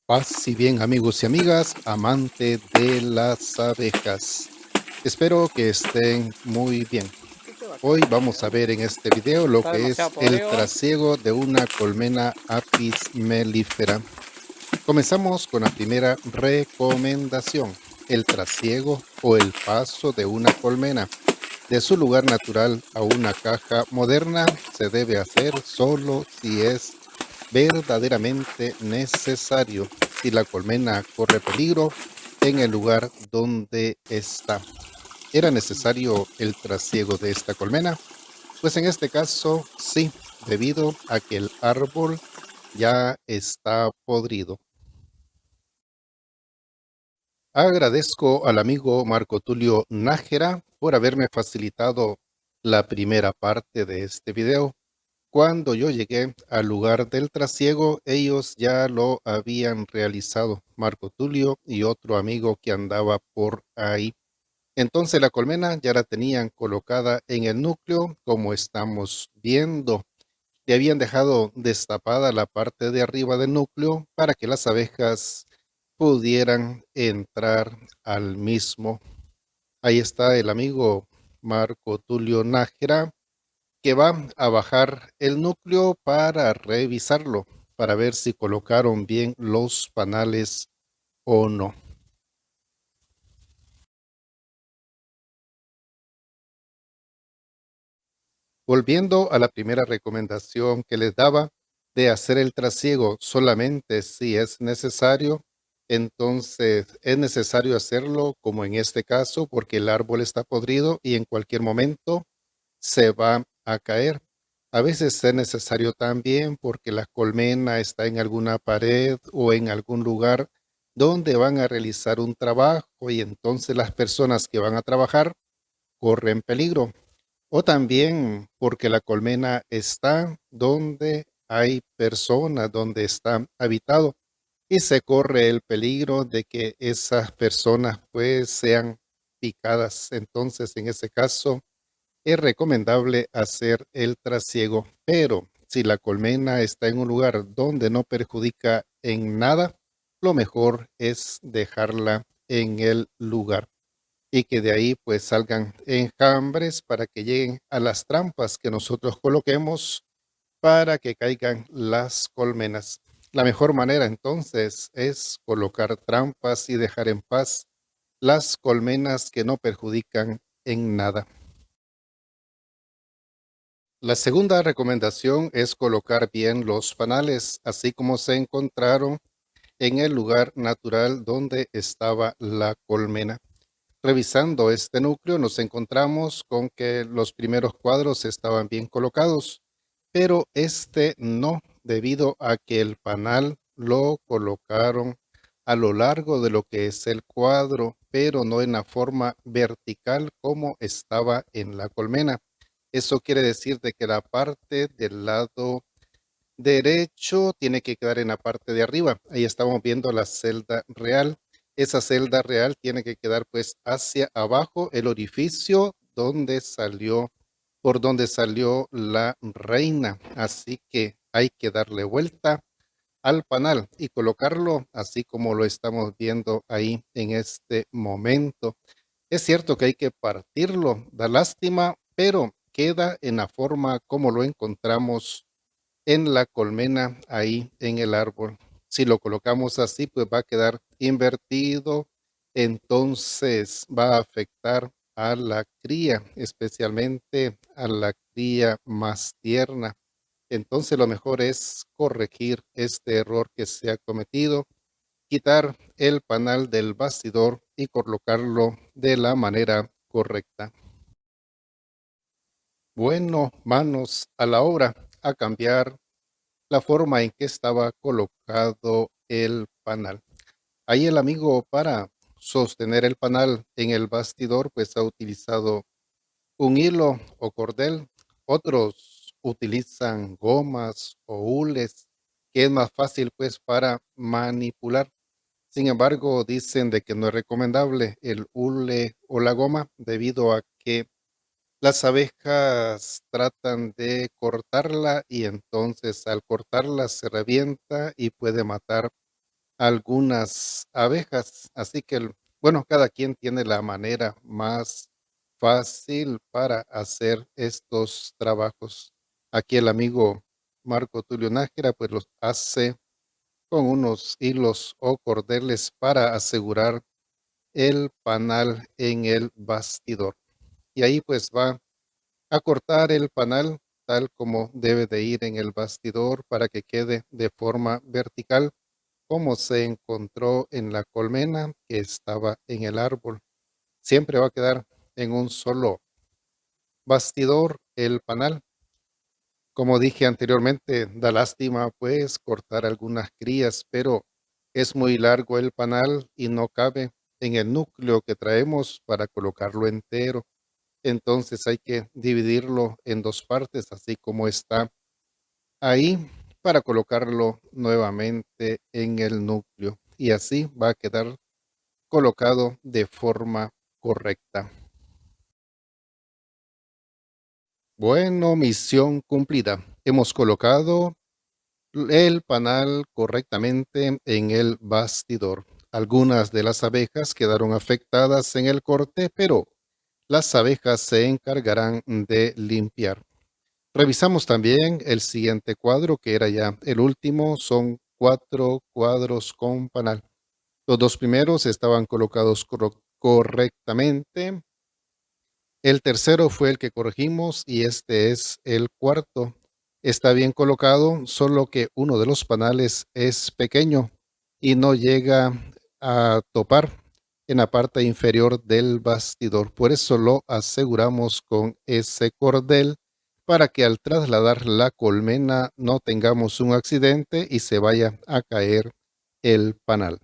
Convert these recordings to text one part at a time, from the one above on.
Paz y bien amigos y amigas, amante de las abejas. Espero que estén muy bien. Hoy vamos a ver en este video lo Está que es demasiado el podrido. trasiego de una colmena Apis mellifera. Comenzamos con la primera recomendación, el trasiego o el paso de una colmena de su lugar natural a una caja moderna se debe hacer solo si es verdaderamente necesario, si la colmena corre peligro en el lugar donde está. ¿Era necesario el trasiego de esta colmena? Pues en este caso sí, debido a que el árbol ya está podrido. Agradezco al amigo Marco Tulio Nájera por haberme facilitado la primera parte de este video. Cuando yo llegué al lugar del trasiego, ellos ya lo habían realizado, Marco Tulio y otro amigo que andaba por ahí. Entonces la colmena ya la tenían colocada en el núcleo, como estamos viendo. Le habían dejado destapada la parte de arriba del núcleo para que las abejas pudieran entrar al mismo. Ahí está el amigo Marco Tulio Nájera que va a bajar el núcleo para revisarlo, para ver si colocaron bien los panales o no. Volviendo a la primera recomendación que les daba de hacer el trasiego solamente si es necesario, entonces es necesario hacerlo como en este caso porque el árbol está podrido y en cualquier momento se va a caer. A veces es necesario también porque la colmena está en alguna pared o en algún lugar donde van a realizar un trabajo y entonces las personas que van a trabajar corren peligro. O también porque la colmena está donde hay personas, donde está habitado y se corre el peligro de que esas personas pues sean picadas. Entonces, en ese caso, es recomendable hacer el trasiego, pero si la colmena está en un lugar donde no perjudica en nada, lo mejor es dejarla en el lugar y que de ahí pues salgan enjambres para que lleguen a las trampas que nosotros coloquemos para que caigan las colmenas. La mejor manera entonces es colocar trampas y dejar en paz las colmenas que no perjudican en nada. La segunda recomendación es colocar bien los panales, así como se encontraron en el lugar natural donde estaba la colmena. Revisando este núcleo nos encontramos con que los primeros cuadros estaban bien colocados, pero este no, debido a que el panal lo colocaron a lo largo de lo que es el cuadro, pero no en la forma vertical como estaba en la colmena. Eso quiere decir de que la parte del lado derecho tiene que quedar en la parte de arriba. Ahí estamos viendo la celda real. Esa celda real tiene que quedar pues hacia abajo, el orificio donde salió, por donde salió la reina. Así que hay que darle vuelta al panal y colocarlo así como lo estamos viendo ahí en este momento. Es cierto que hay que partirlo, da lástima, pero queda en la forma como lo encontramos en la colmena ahí en el árbol. Si lo colocamos así, pues va a quedar invertido, entonces va a afectar a la cría, especialmente a la cría más tierna. Entonces lo mejor es corregir este error que se ha cometido, quitar el panal del bastidor y colocarlo de la manera correcta. Bueno, manos a la obra, a cambiar la forma en que estaba colocado el panal. Ahí el amigo para sostener el panal en el bastidor pues ha utilizado un hilo o cordel. Otros utilizan gomas o hules que es más fácil pues para manipular. Sin embargo, dicen de que no es recomendable el hule o la goma debido a que las abejas tratan de cortarla y entonces al cortarla se revienta y puede matar algunas abejas. Así que, bueno, cada quien tiene la manera más fácil para hacer estos trabajos. Aquí el amigo Marco Tulio Nájera, pues los hace con unos hilos o cordeles para asegurar el panal en el bastidor. Y ahí pues va a cortar el panal tal como debe de ir en el bastidor para que quede de forma vertical como se encontró en la colmena que estaba en el árbol. Siempre va a quedar en un solo bastidor el panal. Como dije anteriormente, da lástima pues cortar algunas crías, pero es muy largo el panal y no cabe en el núcleo que traemos para colocarlo entero. Entonces hay que dividirlo en dos partes, así como está ahí, para colocarlo nuevamente en el núcleo. Y así va a quedar colocado de forma correcta. Bueno, misión cumplida. Hemos colocado el panal correctamente en el bastidor. Algunas de las abejas quedaron afectadas en el corte, pero las abejas se encargarán de limpiar. Revisamos también el siguiente cuadro, que era ya el último. Son 4 cuadros con panal. Los dos primeros estaban colocados correctamente. El tercero fue el que corregimos y este es el cuarto. Está bien colocado, solo que uno de los panales es pequeño y no llega a topar en la parte inferior del bastidor. Por eso lo aseguramos con ese cordel para que al trasladar la colmena no tengamos un accidente y se vaya a caer el panal.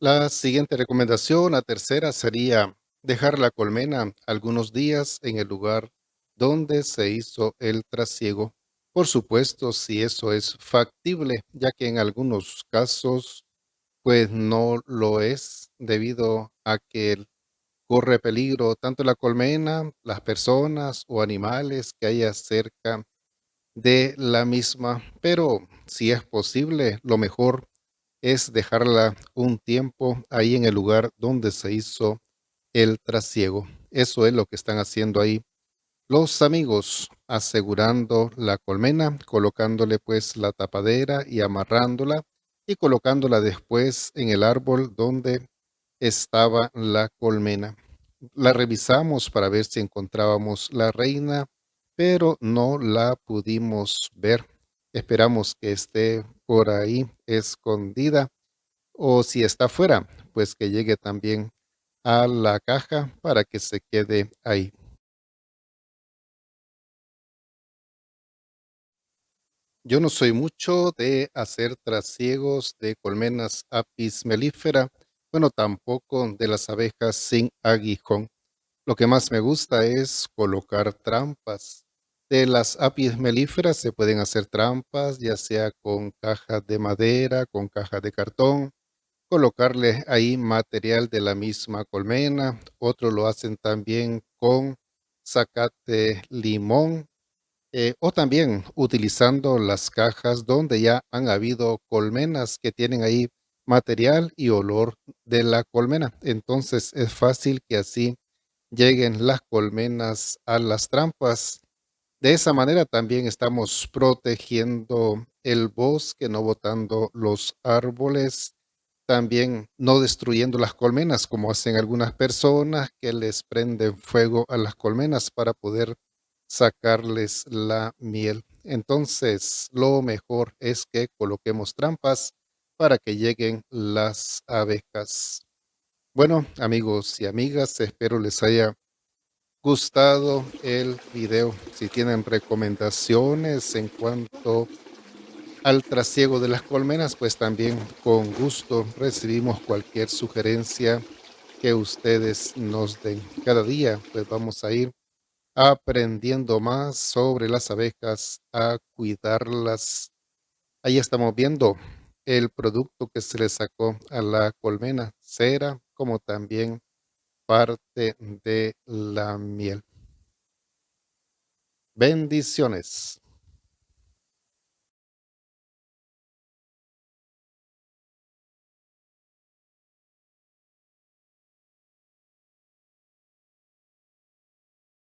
La siguiente recomendación, la tercera, sería dejar la colmena algunos días en el lugar donde se hizo el trasiego. Por supuesto, si eso es factible, ya que en algunos casos, pues no lo es, debido a que corre peligro tanto la colmena, las personas o animales que haya cerca de la misma. Pero si es posible, lo mejor es dejarla un tiempo ahí en el lugar donde se hizo el trasiego. Eso es lo que están haciendo ahí los amigos, asegurando la colmena, colocándole pues la tapadera y amarrándola y colocándola después en el árbol donde estaba la colmena. La revisamos para ver si encontrábamos la reina, pero no la pudimos ver. Esperamos que esté por ahí escondida o si está fuera, pues que llegue también a la caja para que se quede ahí. Yo no soy mucho de hacer trasiegos de colmenas Apis mellifera, bueno, tampoco de las abejas sin aguijón. Lo que más me gusta es colocar trampas. De las Apis mellifera se pueden hacer trampas, ya sea con cajas de madera, con cajas de cartón, colocarle ahí material de la misma colmena. Otros lo hacen también con zacate limón, o también utilizando las cajas donde ya han habido colmenas que tienen ahí material y olor de la colmena. Entonces es fácil que así lleguen las colmenas a las trampas. De esa manera también estamos protegiendo el bosque, no botando los árboles, también no destruyendo las colmenas como hacen algunas personas que les prenden fuego a las colmenas para poder sacarles la miel. Entonces, lo mejor es que coloquemos trampas para que lleguen las abejas. Bueno, amigos y amigas, espero les haya gustado el video. Si tienen recomendaciones en cuanto al trasiego de las colmenas, pues también con gusto recibimos cualquier sugerencia que ustedes nos den. Cada día, pues vamos a ir aprendiendo más sobre las abejas, a cuidarlas. Ahí estamos viendo el producto que se le sacó a la colmena, cera, como también parte de la miel. Bendiciones.